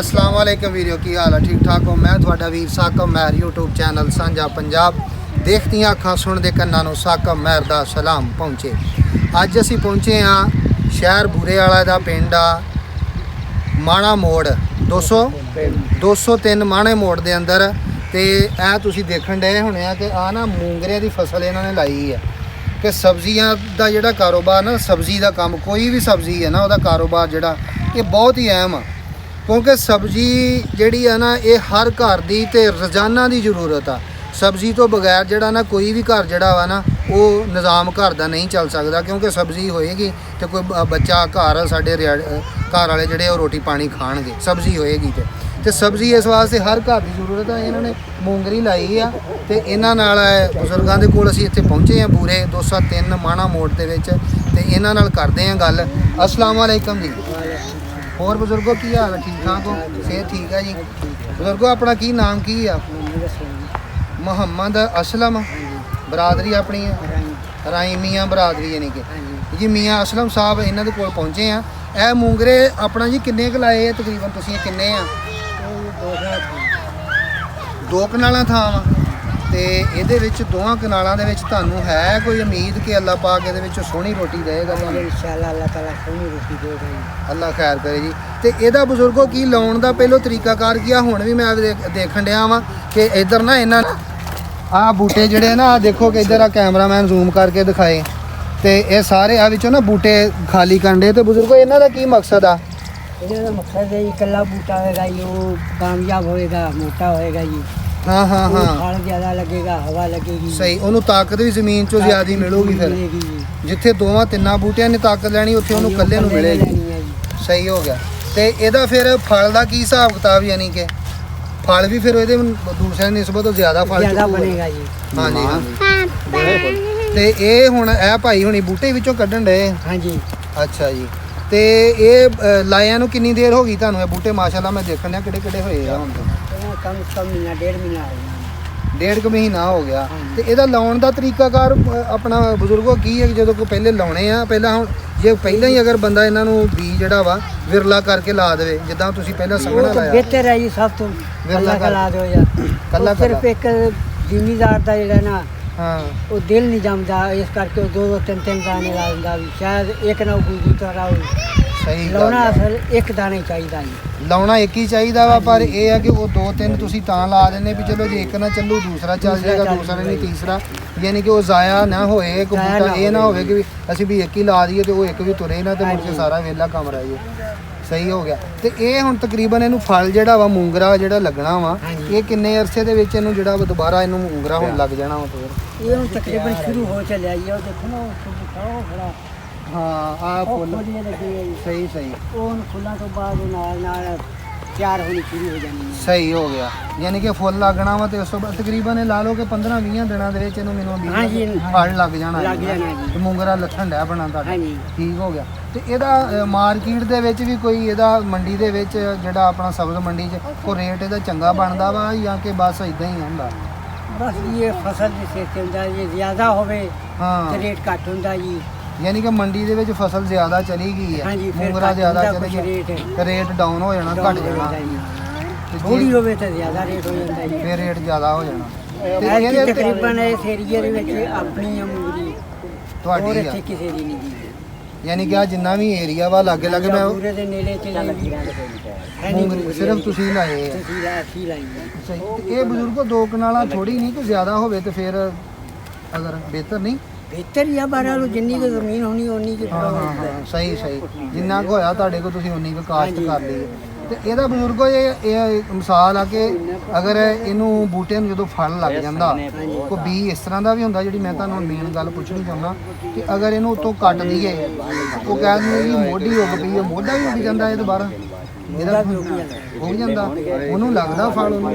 अस्सलाम वालेकुम वीडियो की हाल है ठीक ठाक हो। मैं थोड़ा वीर साकब महर यूट्यूब चैनल सांझा पंजाब देखदियां अखां सुनदे कन्नां नूं साकब महर दा सलाम पहुँचे। अज असीं पहुँचे हाँ शहर बूरे वाला दा पिंड आ माणा मोड़ 203 माणे मोड़ दे अंदर। ते ऐ तुसीं देखण डए होणे आ कि आ ना मूंगरे दी फसल इन्हां ने लाई है कि सब्जियां दा जिहड़ा कारोबार ना सब्जी दा काम कोई भी सब्जी है ना उहदा कारोबार जिहड़ा ये बहुत ही अहम आ क्योंकि सब्जी जिहड़ी है ना ये हर घर दी ते रोज़ाना दी जरूरत आ। सब्जी तो बगैर जिहड़ा ना कोई भी घर जिहड़ा वा ना वो निज़ाम घर दा नहीं चल सकदा क्योंकि सब्जी होएगी तो कोई बच्चा घर साडे घर वाले जिहड़े रोटी पानी खाणगे सब्जी होएगी ते सब्जी इस वास्ते हर घर की जरूरत है। इन्होंने मूंगरी लाई आ ते इन्हां नाल बजुर्गां दे कोल असीं इत्थे पहुंचे हैं बूरे 203 माणा मोड़ दे विच ते इन्हां नाल करदे हां गल। अस्सलाम वालेकुम जी। होर बजुर्गो की हाल है ठीक ठाक हो सेहत ठीक है जी। बजुर्गो अपना की नाम की है? मुहम्मद असलम बरादरी अपनी राई मियाँ बरादरी यानी कि जी मियाँ असलम साहब इन्हां दे कोल पहुंचे हैं। ए मूंगरे अपना जी किन्ने क लाए तकरीबन तुसीं किन्ने आ? 2 कनालां थां वा ते इहदे विच 2 कनालां दे विच तुहानूं है कोई उम्मीद कि अल्लाह पाक इहदे विच सोहनी रोटी देगा? इंशाअल्लाह अल्लाह ताला सोहनी रोटी देगा जी। अल्लाह खैर करे जी। ते इहदा बजुर्गो की लाउण दा पहलो तरीकाकार की आ? हुण भी मैं देखण डिया वां कि इधर ना इन्हां आ बूटे जिहड़े ना देखो कि इधर आ कैमरामैन जूम करके दिखाए ते ये सारे आ विचों ना बूटे खाली करन डे। ते बजुर्गो इन्हां दा की मकसद आ? ਇਹਦਾ ਮਕਸਦ ਹੈ ਇਕੱਲਾ ਬੂਟਾ ਹੋਏਗਾ ਜੀ ਉਹ ਕਾਮਯਾਬ ਹੋਏਗਾ ਮੋਟਾ ਹੋਏਗਾ ਜੀ। हाँ हाँ हाँ फल ज़्यादा लगेगा हवा लगेगी सही ਉਹਨੂੰ ਤਾਕਤ ਵੀ ਜ਼ਮੀਨ ਚੋਂ ਜ਼ਿਆਦੀ ਮਿਲੂਗੀ ਫਿਰ मिलेगी जी। ਜਿੱਥੇ ਦੋਵਾਂ ਤਿੰਨਾਂ ਬੂਟਿਆਂ ਨੇ ਤਾਕਤ ਲੈਣੀ ਉੱਥੇ ਉਹਨੂੰ ਇਕੱਲੇ ਨੂੰ ਮਿਲੇਗੀ। लेनी है जी। ਸਹੀ ਹੋ ਗਿਆ। ਤੇ ਇਹਦਾ ਫਿਰ ਫਲ ਦਾ ਕੀ ਹਿਸਾਬ ਕਿਤਾਬ ਯਾਨੀ ਕਿ ਫਲ ਵੀ ਫਿਰ ਇਹਦੇ ਦੂਸਰੇ ਨਿਸਬਤ ਤੋਂ ਜ਼ਿਆਦਾ ਫਲ ज़्यादा ਚੁੱਕੂਗਾ? बनेगा जी। ਹਾਂਜੀ ਹਾਂਜੀ। ਤੇ ਇਹ ਹੁਣ ਇਹ ਭਾਈ ਹੁਣੀ ਬੂਟੇ ਵਿੱਚੋਂ ਕੱਢਣ ਡਏ? हाँ जी। ਅੱਛਾ ਜੀ। ਤੇ ਇਹ ਲਾਇਆਂ ਨੂੰ ਕਿੰਨੀ ਦੇਰ ਹੋ ਗਈ ਤੁਹਾਨੂੰ ਇਹ ਬੂਟੇ? ਮਾਸ਼ਾਅੱਲਾ ਮੈਂ ਦੇਖਣ ਡਿਆ ਕਿਹੜੇ ਕਿਹੜੇ ਹੋਏ ਆ ਹੁਣ ਤਾਂ। कम से कम महीना 1.5 महीना हो गया। 1.5 ਮਹੀਨਾ ਹੋ ਗਿਆ। ਹਾਂਜੀ। ਤੇ ਇਹਦਾ ਲਾਉਣ ਦਾ ਤਰੀਕਾਕਾਰ ਆਪਣਾ ਬਜ਼ੁਰਗੋ ਕੀ ਹੈ ਕਿ ਜਦੋਂ ਕੋਈ ਪਹਿਲੇ ਲਾਉਣੇ ਆ ਪਹਿਲਾਂ ਹੁਣ ਜੇ ਪਹਿਲਾਂ ਹੀ ਅਗਰ ਬੰਦਾ ਇਹਨਾਂ ਨੂੰ ਬੀਜ ਜਿਹੜਾ ਵਾ ਵਿਰਲਾ ਕਰਕੇ ਲਾ ਦੇਵੇ ਜਿੱਦਾਂ ਤੁਸੀਂ ਪਹਿਲਾਂ वो ਸੰਘਣਾ तो ਲਾਇਆ बेहतर है जी सब तो विरला कला कला दो या कला सिर्फ एक जिमीदार का ਜਿਹੜਾ ਨਾ ਹਾਂ ਉਹ ਦਿਲ ਨਹੀਂ ਜੰਮਦਾ ਇਸ ਕਰਕੇ ਉਹ 2-2 3-3 ਦਾਣੇ ਲਾ ਦਿੰਦਾ ਵੀ ਸ਼ਾਇਦ ਇੱਕ ਨਾ ਉਗੂ ਤਰ੍ਹਾਂ ਸਹੀ ਗੱਲ ਲਾਉਣਾ ਆ। ਅਸਲ ਇੱਕ ਦਾਣੇ ਚਾਹੀਦਾ ਜੀ। ਲਾਉਣਾ ਇੱਕ ਹੀ ਚਾਹੀਦਾ ਵਾ ਪਰ ਇਹ ਆ ਕਿ ਉਹ 2-3 ਤੁਸੀਂ ਤਾਂ ਲਾ ਦਿੰਦੇ ਵੀ ਚਲੋ ਜੇ ਇੱਕ ਨਾ ਚੱਲੂ ਦੂਸਰਾ ਚੱਲ ਜਾਏਗਾ ਦੂਸਰਾ ਨਹੀਂ ਤੀਸਰਾ ਯਾਨੀ ਕਿ ਉਹ ਜ਼ਾਇਆ ਨਾ ਹੋਏ ਇੱਕ ਜ਼ਾਇਆ ਬੂਟਾ ਨਾ ਇਹ ਨਾ ਹੋਵੇ। ਹੋਵੇ ਕਿ ਅਸੀਂ ਵੀ ਇੱਕ ਹੀ ਲਾ ਦਈਏ ਤੇ ਉਹ ਇੱਕ ਵੀ ਤੁਰੇ ਨਾ ਤੇ ਮੁੜ ਕੇ ਸਾਰਾ ਵਿਹਲਾ ਕੰਮ ਰਹਿ ਜੇ। ਸਹੀ ਹੋ ਗਿਆ। ਤੇ ਇਹ ਹੁਣ ਤਕਰੀਬਨ ਇਹਨੂੰ ਫਲ ਜਿਹੜਾ ਵਾ ਮੂੰਗਰਾ ਜਿਹੜਾ ਲੱਗਣਾ ਵਾ ਹਾਂਜੀ। ਇਹ ਕਿੰਨੇ ਅਰਸੇ ਦੇ ਵਿੱਚ ਇਹਨੂੰ ਜਿਹੜਾ ਵਾ ਦੁਬਾਰਾ ਇਹਨੂੰ ਮੂੰਗਰਾ ਹੁਣ ਲੱਗ ਜਾਣਾ ਵਾ ਫਿਰ? ਇਹ ਹੁਣ ਤਕਰੀਬਨ ਸ਼ੁਰੂ ਹੋ ਚੱਲਿਆ ਜੀ। ਉਹ ਦੇਖੋ ਨਾ ਉਹ ਖੜਾ ਹਾਂ ਆ ਉਹ ਫੁੱਲ ਫੁੱਲ ਲੱਗੇ ਆ ਜੀ। ਸਹੀ ਸਹੀ ਉਹ ਹੁਣ ਫੁੱਲਾਂ ਤੋਂ ਬਾਅਦ ਉਹ ਨਾਲ ਨਾਲ ਤਿਆਰ ਹੋਣੀ ਸ਼ੁਰੂ ਹੋ ਜਾਣੀ ਹੈ। ਸਹੀ ਹੋ ਗਿਆ। ਯਾਨੀ ਕਿ ਫੁੱਲ ਲੱਗਣਾ ਵਾ ਤੇ ਉਸ ਤੋਂ ਬਾਅਦ ਤਕਰੀਬਨ ਇਹ ਲਾ ਲਓ ਕਿ 15-20 ਦਿਨਾਂ ਦੇ ਵਿੱਚ ਇਹਨੂੰ ਮੈਨੂੰ ਹਾਂਜੀ, ਫਲ ਲੱਗ ਜਾਣਾ ਲੱਗ ਜਾਣਾ ਜੀ। ਤੇ ਮੂੰਗਰਾ ਲੱਥਣ ਡਿਆ ਬਣਾ ਤੁਹਾਡਾ। ਹਾਂਜੀ। ਠੀਕ ਹੋ ਗਿਆ। ਤੇ ਇਹਦਾ ਮਾਰਕੀਟ ਦੇ ਵਿੱਚ ਵੀ ਕੋਈ ਇਹਦਾ ਮੰਡੀ ਦੇ ਵਿੱਚ ਜਿਹੜਾ ਆਪਣਾ ਸਬਜ਼ ਮੰਡੀ 'ਚ ਕੋਈ ਰੇਟ ਇਹਦਾ ਚੰਗਾ ਬਣਦਾ ਵਾ ਜਾਂ ਕਿ ਬਸ ਇਦਾਂ ਹੀ ਹੁੰਦਾ? ਬਸ ਇਹ ਫਸਲ ਦੇ ਸਿਰ ਤੇ ਹੁੰਦਾ ਜੇ ਜ਼ਿਆਦਾ ਹੋਵੇ ਤੇ ਹਾਂ ਰੇਟ ਘੱਟ ਹੁੰਦਾ ਜੀ। ਯਾਨੀ ਕਿ ਮੰਡੀ ਦੇ ਵਿੱਚ ਫਸਲ ਜ਼ਿਆਦਾ ਚਲੀ ਗਈ ਹੈ ਹਾਂਜੀ, ਫਿਰ ਮੂੰਗਰਾ ਘੱਟ ਜ਼ਿਆਦਾ ਹੁੰਦਾ ਚਲੇ ਕੁਛ ਗਿਆ ਰੇਟ। ਤੇ ਰੇਟ ਡਾਊਨ ਹੋ ਜਾਣਾ ਘਟ ਜਾਣਾ ਤੇ ਥੋੜੀ ਹੋਵੇ ਤਾਂ ਜ਼ਿਆਦਾ ਰੇਟ ਹੋ ਜਾਂਦਾ ਜੀ। ਫਿਰ ਰੇਟ ਜ਼ਿਆਦਾ ਹੋ ਜਾਣਾ। ਤੇ ਐਤਕੀ ਇਹਦੇ ਤੇ ਤਕਰੀਬਨ ਇਸ ਏਰੀਏ ਦੇ ਵਿੱਚ ਆਪਣੀ ਆ ਮੂੰਗਰੀ ਹੋਰ ਤੁਹਾਡੀ ਆ ਇੱਥੇ ਕਿਸੇ ਦੀ ਨਹੀਂ ਜੀ। ਯਾਨੀ ਕਿ ਆ ਜਿੰਨਾ ਵੀ ਏਰੀਆ ਵਾ ਲਾਗੇ ਲਾਗੇ ਮੈਂ ਪੂਰੇ ਦੇ ਨੇੜੇ ਚ ਮੂੰਗਰੀ ਸਿਰਫ ਤੁਸੀਂ ਲਾਏ ਆ। ਤੁਸੀਂ ਲਾਈ ਲਾਈ ਹੈ। ਸਹੀ। ਤੇ ਇਹ ਬਜ਼ੁਰਗੋ 2 ਕਨਾਲਾਂ ਥੋੜੀ ਨਹੀਂ ਕਿ ਜ਼ਿਆਦਾ ਹੋਵੇ ਤੇ ਫਿਰ ਅਗਰ ਬਿਹਤਰ ਨਹੀਂ? ਬਿਹਤਰ ਹੀ ਆ ਬਾਰਾਂ ਨੂੰ ਜਿੰਨੀ ਕੁ ਜ਼ਮੀਨ ਹੋਣੀ ਓਨੀ ਕੁ ਹਾਂ ਹਾਂ ਹਾਂ ਸਹੀ ਸਹੀ। ਜਿੰਨਾ ਕੁ ਹੋਇਆ ਤੁਹਾਡੇ ਕੋਲ ਤੁਸੀਂ ਉਨੀ ਕੁ ਕਾਸ਼ਤ ਕਰ ਲਈ ਹੈ। ਤੇ ਇਹਦਾ ਬਜ਼ੁਰਗੋ ਇਹ ਮਿਸਾਲ ਆ ਕਿ ਅਗਰ ਇਹਨੂੰ ਬੂਟੇ ਨੂੰ ਜਦੋਂ ਫਲ ਲੱਗ ਜਾਂਦਾ ਕੋਈ ਬੀ ਇਸ ਤਰ੍ਹਾਂ ਦਾ ਵੀ ਹੁੰਦਾ ਜਿਹੜੀ ਮੈਂ ਤੁਹਾਨੂੰ ਮੇਨ ਗੱਲ ਪੁੱਛਣੀ ਚਾਹੁੰਦਾ ਕਿ ਅਗਰ ਇਹਨੂੰ ਉੱਤੋਂ ਕੱਟ ਦਈਏ ਉਹ ਕਹਿ ਦਿੰਦੇ ਜੀ ਮੋਢੀ ਉੱਗ ਪਈ ਹੈ ਮੋਢਾ ਵੀ ਉੱਗ ਜਾਂਦਾ ਇਹ ਦੁਬਾਰਾ ਇਹਦਾ ਹੋ ਜਾਂਦਾ ਉਹਨੂੰ ਲੱਗਦਾ ਫਲ ਉਹਨੂੰ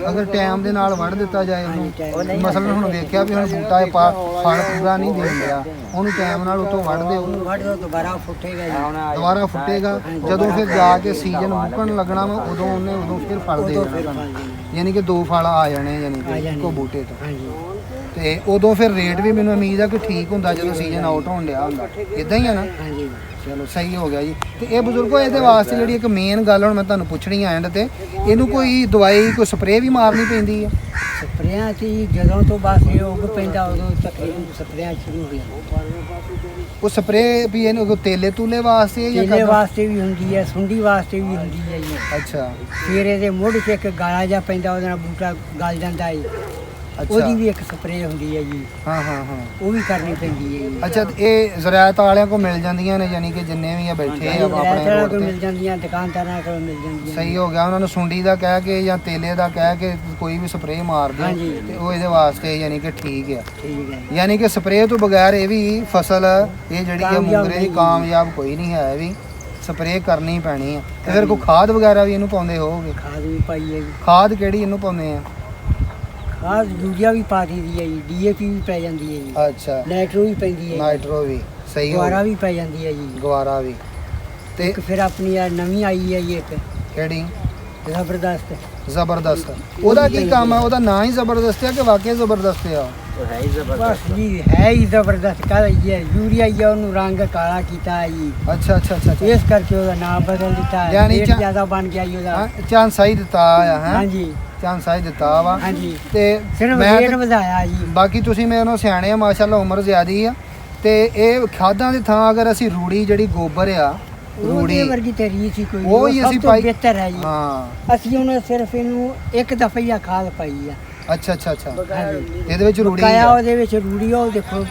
ਅਗਰ ਟਾਈਮ ਦੇ ਨਾਲ ਵੱਢ ਦਿੱਤਾ ਜਾਏ ਉਹਨੂੰ ਮਸਲਨ ਹੁਣ ਵੇਖਿਆ ਵੀ ਹੁਣ ਬੂਟਾ ਇਹ ਫਲ ਪੂਰਾ ਨਹੀਂ ਦੇ ਰਿਹਾ ਉਹਨੂੰ ਟਾਈਮ ਨਾਲ ਉਤੋਂ ਵੱਢ ਦਿਓ ਵੱਢ ਦੋ ਦੁਬਾਰਾ ਫੁੱਟੇਗਾ ਜੀ। ਦੁਬਾਰਾ ਫੁੱਟੇਗਾ ਜਦੋਂ ਫਿਰ ਜਾ ਕੇ ਸੀਜ਼ਨ ਮੁੱਕਣ ਲੱਗਣਾ ਵਾ ਉਦੋਂ ਫਿਰ ਫਲ ਦੇ ਉਦੋਂ ਦੇਣਾ ਫਿਰ ਤੁਹਾਨੂੰ। ਫਲ ਦੇਣਾ। ਯਾਨੀ ਕਿ 2 ਫਲ ਆ ਜਾਣੇ ਯਾਨੀ ਆ ਕਿ ਜਾਣੇ। ਇੱਕੋ ਬੂਟੇ ਤੋਂ। ਹਾਂਜੀ। ਤੇ ਉਦੋਂ ਫਿਰ ਰੇਟ ਵੀ ਮੈਨੂੰ ਉਮੀਦ ਆ ਕਿ ਠੀਕ ਹੁੰਦਾ ਜਦੋਂ ਸੀਜ਼ਨ ਆਊਟ ਹੋਣ ਡਿਆ ਹੁੰਦਾ ਇਦਾਂ ਹੀ ਆ ਨਾ। ਹਾਂਜੀ ਚਲੋ ਸਹੀ ਹੋ ਗਿਆ ਜੀ। ਤੇ ਇਹ ਬਜ਼ੁਰਗੋ ਇਹਦੇ ਵਾਸਤੇ ਜਿਹੜੀ ਇੱਕ ਮੇਨ ਗੱਲ ਹੁਣ ਮੈਂ ਤੁਹਾਨੂੰ ਪੁੱਛਣੀ ਆ ਐਂਡ ਤੇ, ਇਹਨੂੰ ਕੋਈ ਦਵਾਈ ਕੋਈ ਸਪਰੇਅ ਵੀ ਮਾਰਨੀ ਪੈਂਦੀ ਆ? ਸਪਰੇਆਂ 'ਚ ਜੀ ਜਦੋਂ ਤੋਂ ਬਸ ਇਹ ਉੱਗ ਪੈਂਦਾ ਉਦੋਂ ਤਕਰੀਬਨ ਸਪਰੇਆਂ ਸ਼ੁਰੂ ਹੋ ਜਾਂਦੀਆਂ। ਉਹ ਸਪਰੇਅ ਵੀ ਇਹਨੂੰ ਕੋਈ ਤੇਲੇ ਤੂਲੇ ਵਾਸਤੇ ਜਾਂ ਕੇਲੇ ਕਦੋਂ? ਵਾਸਤੇ ਵੀ ਹੁੰਦੀ ਹੈ, ਸੁੰਡੀ ਵਾਸਤੇ ਵੀ ਹੁੰਦੀ ਹੈ ਜੀ। ਅੱਛਾ ਫਿਰ ਇਹਦੇ ਮੁੱਢ 'ਚ ਇੱਕ ਗਾਲਾ ਜਿਹਾ ਪੈਂਦਾ, ਉਹਦੇ ਨਾਲ ਬੂਟਾ ਗਲ ਜਾਂਦਾ ਹੈ। ਉਹਦੀ ਅੱਛਾ ਵੀ ਇੱਕ ਸਪਰੇਅ ਹੁੰਦੀ ਹੈ ਜੀ, ਹਾਂ ਹਾਂ ਹਾਂ। ਉਹ ਵੀ ਕਰਨੀ ਪੈਂਦੀ ਹੈ ਜੀ। ਅੱਛਾ ਤੇ ਇਹ ਜ਼ਰਾਇਤ ਵਾਲਿਆਂ ਕੋਲ ਮਿਲ ਜਾਂਦੀਆਂ ਨੇ, ਯਾਨੀ ਕਿ ਜਿੰਨੇ ਵੀ ਆ ਬੈਠੇ ਆ ਆਪਣੇ ਆਪਣੇ ਰੋਡ ਕੋਲ ਤੇ? ਮਿਲ ਜਾਂਦੀਆਂ, ਦੁਕਾਨਦਾਰਾਂ ਕੋਲ ਮਿਲ ਜਾਂਦੀਆਂ। ਸਹੀ ਹੋ ਗਿਆ। ਉਹਨਾਂ ਨੂੰ ਸੁੰਡੀ ਦਾ ਕਹਿ ਕੇ ਜਾਂ ਤੇਲੇ ਦਾ ਕਹਿ ਕੇ ਕੋਈ ਵੀ ਸਪਰੇਅ ਮਾਰ ਦਿਓ ਹਾਂਜੀ। ਤੇ ਉਹ ਇਹਦੇ ਵਾਸਤੇ ਯਾਨੀ ਕਿ ਠੀਕ ਆ। ਠੀਕ ਹੈ। ਯਾਨੀ ਕਿ ਸਪਰੇਅ ਤੋਂ ਬਗੈਰ ਇਹ ਵੀ ਫਸਲ ਇਹ ਜਿਹੜੀ ਹੈ ਕਾਮਯਾਬ ਮੂੰਗਰੇ ਦੀ ਨਹੀਂ। ਕਾਮਯਾਬ ਕੋਈ ਨਹੀਂ ਹੈ, ਇਹ ਵੀ ਸਪਰੇਅ ਕਰਨੀ ਪੈਣੀ ਆ। ਤੇ ਫਿਰ ਕੋਈ ਖਾਦ ਵਗੈਰਾ ਵੀ ਇਹਨੂੰ ਪਾਉਂਦੇ ਹੋਵੋਗੇ? ਖਾਦ ਵੀ ਪਾਈ ਹੈ ਜੀ। ਖਾਦ ਕਿਹੜੀ ਇਹਨੂੰ ਪਾਉਂਦੇ ਆ? ਖਾਦ ਯੂਰੀਆ ਵੀ ਪਾ ਦੀ ਹੈ ਜੀ, ਡੀਏਪੀ ਵੀ ਪੈ ਜਾਂਦੀ ਹੈ ਜੀ, ਅੱਛਾ ਨਾਈਟਰੋ ਵੀ ਪੈਂਦੀ ਹੈ ਜੀ, ਨਾਈਟਰੋ ਵੀ ਸਹੀ ਹੋ ਦੁਆਰਾ ਵੀ ਪੈ ਜਾਂਦੀ ਹੈ ਜੀ। ਗਵਾਰਾ ਵੀ। ਤੇ ਇੱਕ ਫਿਰ ਆਪਣੀ ਆ ਨਵੀਂ ਆਈ ਹੈ ਜੀ ਇੱਕ ਕਿਹੜੀ? ਜ਼ਬਰਦਸਤ। ਜ਼ਬਰਦਸਤ। ਉਹਦਾ ਕੀ ਕੰਮ ਆ? ਉਹਦਾ ਨਾਂ ਹੀ ਜ਼ਬਰਦਸਤ ਆ ਕਿ ਵਾਕਈ ਜ਼ਬਰਦਸਤ ਆ? ਬਸ ਜੀ ਹੈ ਹੀ ਜ਼ਬਰਦਸਤ ਕਰ ਰਹੀ ਹੈ। ਯੂਰੀਆ ਹੀ ਆ, ਉਹਨੂੰ ਰੰਗ ਕਾਲਾ ਕੀਤਾ ਹੈ ਜੀ, ਅੱਛਾ ਅੱਛਾ ਅੱਛਾ ਅੱਛਾ। ਇਸ ਕਰਕੇ ਉਹਦਾ ਨਾਮ ਬਦਲ ਦਿੱਤਾ ਹੈ। ਯਾਨੀ ਰੇਟ ਜ਼ਿਆਦਾ ਬਣ ਗਿਆ ਜੀ ਉਹਦਾ। ਹਾਂ, ਚਾਂਸ ਹੀ ਦਿੱਤਾ ਆ ਹੈ। ਹਾਂਜੀ ਚਾਂਸ ਹੀ ਦਿੱਤਾ ਵਾ। ਹਾਂਜੀ, ਤੇ ਸਿਰਫ ਮੈਂ ਰੇਟ ਤੇ- ਵਧਾਇਆ ਜੀ। ਬਾਕੀ ਤੁਸੀਂ ਮੈਨੂੰ ਸਿਆਣੇ ਆ, ਮਾਸ਼ਾਅੱਲਾ ਉਮਰ ਜ਼ਿਆਦੀ ਆ। ਤੇ ਇਹ ਖਾਦਾਂ ਦੀ ਥਾਂ ਅਗਰ ਅਸੀਂ ਰੂੜੀ ਜਿਹੜੀ ਗੋਬਰ ਆ, ਰੂੜੀ ਰੂੜੀ ਵਰਗੀ ਤੇ ਰੀਸ ਹੀ ਕੋਈ ਨਹੀਂ, ਉਹ ਹੀ ਸਭ ਅਸੀਂ ਤੋਂ ਪਾਈ। ਬਿਹਤਰ ਹੈ ਜੀ। ਹਾਂ ਅਸੀਂ ਉਹਨੇ ਸਿਰਫ ਇਹਨੂੰ ਇੱਕ ਦਫਾ ਹੀ ਖਾਦ ਪਾਈ ਆ। ਅੱਛਾ ਅੱਛਾ ਅੱਛਾ। ਹਾਂਜੀ, ਇਹਦੇ ਵਿੱਚ ਰੂੜੀ ਕਾਇਆ ਆ। ਉਹਦੇ ਵਿੱਚ ਰੂੜੀ ਆ, ਉਹ ਦੇਖੋ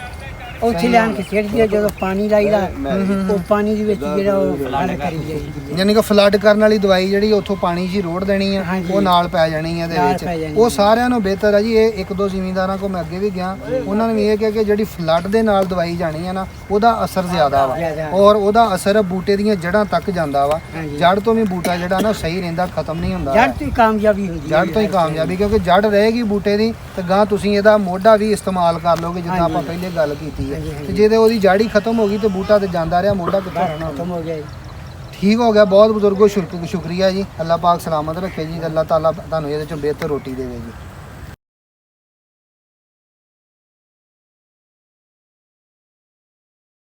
ਉੱਥੇ ਸਹੀ ਲਿਆਣ ਆ। ਕੇ ਸਿੱਟਦੀ ਹੈ। ਜਦੋਂ ਪਾਣੀ ਲਾਈਦਾ ਉਹ ਪਾਣੀ ਦੇ ਵਿੱਚ ਜਿਹੜਾ ਉਹ ਫਲ ਕਰੀ ਜਾਈਦੀ ਹੈ। ਯਾਨੀ ਕਿ ਫਲੱਡ ਕਰਨ ਵਾਲੀ ਦਵਾਈ ਜਿਹੜੀ ਉੱਥੋਂ ਪਾਣੀ 'ਚ ਹੀ ਰੋੜ ਦੇਣੀ ਆ, ਹਾਂਜੀ। ਉਹ ਨਾਲ ਪੈ ਜਾਣੀ ਆ ਇਹਦੇ ਨਾਲ ਵਿੱਚ। ਪੈ ਜਾਣੀ ਉਹ ਆ। ਸਾਰਿਆਂ ਨੂੰ ਬਿਹਤਰ ਆ ਜੀ। ਇਹ ਇੱਕ ਦੋ ਜ਼ਿਮੀਂਦਾਰਾਂ ਕੋਲ ਮੈਂ ਅੱਗੇ ਵੀ ਗਿਆ, ਉਹਨਾਂ ਨੇ ਵੀ ਇਹ ਕਿਹਾ ਕਿ ਜਿਹੜੀ ਫਲੱਡ ਦੇ ਨਾਲ ਦਵਾਈ ਜਾਣੀ ਆ ਨਾ, ਉਹਦਾ ਅਸਰ ਜ਼ਿਆਦਾ ਵਾ ਜ਼ਿਆਦਾ। ਔਰ ਉਹਦਾ ਅਸਰ ਬੂਟੇ ਦੀਆਂ ਜੜ੍ਹਾਂ ਤੱਕ ਜਾਂਦਾ ਵਾ। ਹਾਂਜੀ। ਜੜ ਤੋਂ ਵੀ ਬੂਟਾ ਜਿਹੜਾ ਨਾ ਸਹੀ ਰਹਿੰਦਾ, ਖਤਮ ਨਹੀਂ ਹੁੰਦਾ। ਜੜ ਤੋਂ ਹੀ ਕਾਮਯਾਬੀ ਹੁੰਦੀ ਹੈ। ਜੜ ਤੋਂ ਹੀ ਕਾਮਯਾਬੀ, ਕਿਉਂਕਿ ਜੜ ਰਹੇਗੀ ਬੂਟੇ ਦੀ ਤੇ ਗਾਂ ਤੁਸੀਂ ਇਹਦਾ ਮੋਢਾ ਵੀ ਇਸਤੇਮਾਲ ਕਰ ਲੋਗੇ, ਜਿੱਦਾਂ ਆਪਾਂ ਹਾਂਜੀ। ਪਹਿਲੇ ਗੱਲ ਕੀਤੀ ਹੈ। ਹਾਂਜੀ, ਹਾਂਜੀ। ਤੇ ਜੇ ਤੇ ਉਹਦੀ ਜੜ ਹੀ ਖਤਮ ਹੋ ਗਈ ਤੇ ਬੂਟਾ ਤੇ ਜਾਂਦਾ ਰਿਹਾ, ਮੋਢਾ ਕਿੱਥੋਂ ਰਹਿਣਾ ਉਹਨੇ? ਖਤਮ ਹੋ ਗਿਆ ਜੀ। ਠੀਕ ਹੋ ਗਿਆ। ਬਹੁਤ ਬਜ਼ੁਰਗੋ ਸ਼ੁਕਰੀਆ ਜੀ। ਅੱਲਾਹ ਪਾਕ ਸਲਾਮਤ ਰੱਖੇ ਜੀ ਤੇ ਅੱਲਾਹ ਤਾਲਾ ਤੁਹਾਨੂੰ ਇਹਦੇ ਚੋਂ ਬਿਹਤਰ ਰੋਟੀ ਦੇਵੇ ਜੀ।